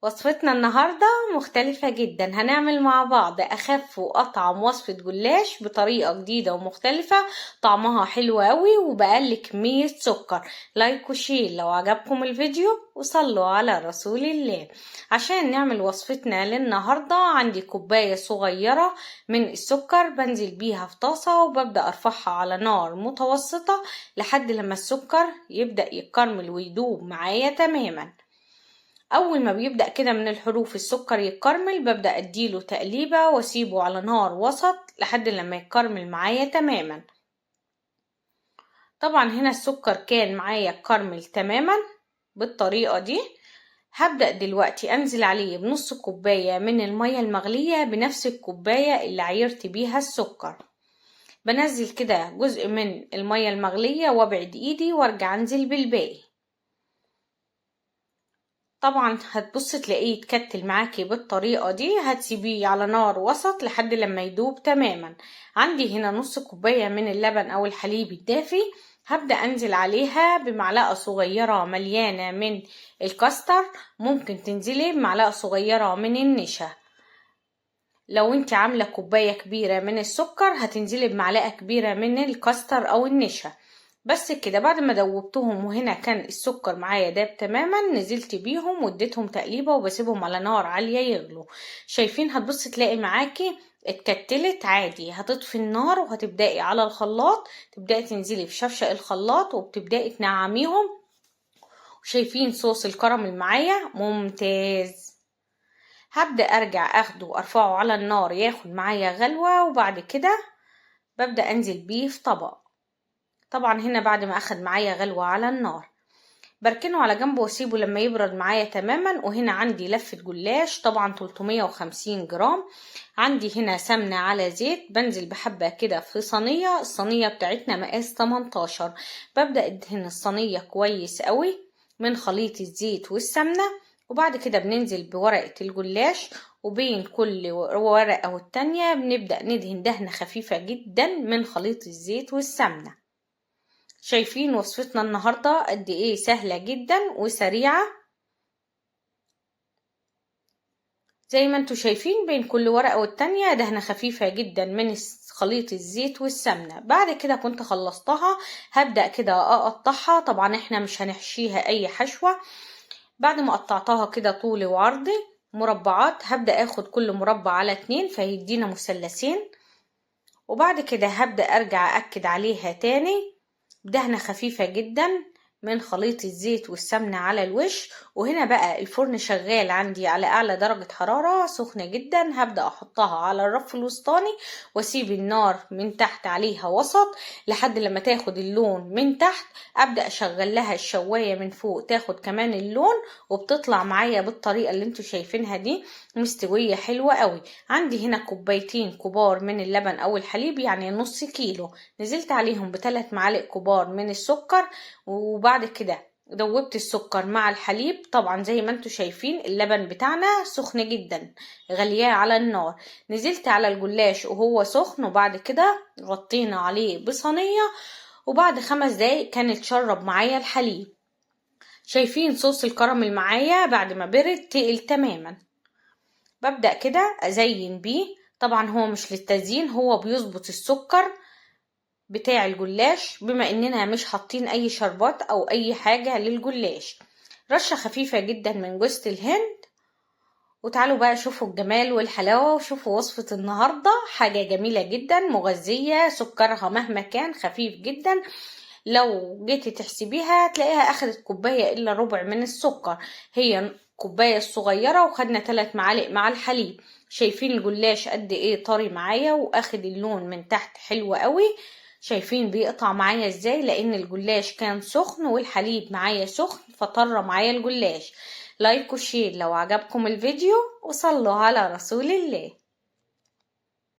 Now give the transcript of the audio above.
وصفتنا النهاردة مختلفة جدا. هنعمل مع بعض أخف وأطعم وصفة جلاش بطريقة جديدة ومختلفة، طعمها حلو قوي وبأقل كمية سكر. لايك وشير لو عجبكم الفيديو، وصلوا على رسول الله. عشان نعمل وصفتنا للنهاردة عندي كوباية صغيرة من السكر، بنزل بيها في طاسة وببدأ أرفعها على نار متوسطة لحد لما السكر يبدأ يتكرمل ويدوب معايا تماما. اول ما بيبدأ كده من الحروف السكر يتكرمل ببدأ اديله تقليبة واسيبه على نار وسط لحد لما يتكرمل معايا تماما. طبعا هنا السكر كان معايا اتكرمل تماما بالطريقة دي. هبدأ دلوقتي انزل عليه بنص كوباية من المية المغلية بنفس الكوباية اللي عيرت بيها السكر. بنزل كده جزء من المية المغلية وابعد ايدي وارجع انزل بالباقي. طبعا هتبص تلاقيه يتكتل معاكي بالطريقة دي، هتسيبيه على نار وسط لحد لما يدوب تماما. عندي هنا نص كوباية من اللبن او الحليب الدافي، هبدأ انزل عليها بمعلقة صغيرة مليانة من الكاستر، ممكن تنزلي بمعلقة صغيرة من النشا. لو انت عاملة كوباية كبيرة من السكر هتنزلي بمعلقة كبيرة من الكاستر او النشا. بس كده بعد ما دوبتهم وهنا كان السكر معايا داب تماما، نزلت بيهم واديتهم تقليبه وبسيبهم على نار عاليه يغلوا. شايفين هتبص تلاقي معاكي اتكتلت عادي. هتطفي النار وهتبداي على الخلاط، تبداي تنزلي في شفشق الخلاط وبتبداي تنعميهم. شايفين صوص الكراميل معايا ممتاز. هبدا ارجع اخده وارفعه على النار ياخد معايا غلوه، وبعد كده ببدا انزل بيه في طبق. طبعا هنا بعد ما اخد معايا غلوة على النار بركنه على جنب واسيبه لما يبرد معايا تماما. وهنا عندي لفة جلاش طبعا 350 جرام. عندي هنا سمنة على زيت، بنزل بحبة كده في صينية. الصينية بتاعتنا مقاس 18. ببدأ ادهن الصينية كويس قوي من خليط الزيت والسمنة، وبعد كده بننزل بورقة الجلاش، وبين كل ورقة والتانية بنبدأ ندهن دهنة خفيفة جدا من خليط الزيت والسمنة. شايفين وصفتنا النهاردة قد ايه سهلة جدا وسريعة. زي ما انتوا شايفين بين كل ورقة والتانية دهنة خفيفة جدا من خليط الزيت والسمنة. بعد كده كنت خلصتها هبدأ كده اقطعها. طبعا احنا مش هنحشيها اي حشوة. بعد ما قطعتها كده طولي وعرضي مربعات، هبدأ اخد كل مربع على 2 فيدينا مثلثين. وبعد كده هبدأ ارجع اكد عليها تاني بدهنة خفيفة جدا من خليط الزيت والسمنة على الوش. وهنا بقى الفرن شغال عندي على اعلى درجة حرارة سخنة جدا. هبدأ احطها على الرف الوسطاني واسيب النار من تحت عليها وسط لحد لما تاخد اللون من تحت. ابدأ اشغل لها الشواية من فوق تاخد كمان اللون، وبتطلع معايا بالطريقة اللي انتوا شايفينها دي مستوية حلوة قوي. عندي هنا كوبايتين كبار من اللبن او الحليب يعني نص كيلو، نزلت عليهم ب3 معالق كبار من السكر. وبعد كده دوبت السكر مع الحليب. طبعا زي ما انتوا شايفين اللبن بتاعنا سخن جدا غلياه على النار. نزلت على الجلاش وهو سخن، وبعد كده غطينا عليه بصينية، وبعد 5 دقايق كان اتشرب معايا الحليب. شايفين صوص الكراميل معايا بعد ما برد تقل تماما. ببدأ كده ازين بيه. طبعا هو مش للتزيين، هو بيظبط السكر بتاع الجلاش بما اننا مش حاطين اي شربات او اي حاجة للجلاش. رشة خفيفة جدا من جوز الهند. وتعالوا بقى شوفوا الجمال والحلاوة وشوفوا وصفة النهاردة. حاجة جميلة جدا مغذية، سكرها مهما كان خفيف جدا. لو جيتي تحسبيها تلاقيها اخدت كوباية الا ربع من السكر. هي كوباية الصغيرة وخدنا 3 معالق مع الحليب. شايفين الجلاش قد ايه طري معايا واخد اللون من تحت حلو قوي. شايفين بيقطع معايا ازاي لان الجلاش كان سخن والحليب معايا سخن فطر معايا الجلاش. لايك وشير لو عجبكم الفيديو، وصلوا على رسول الله.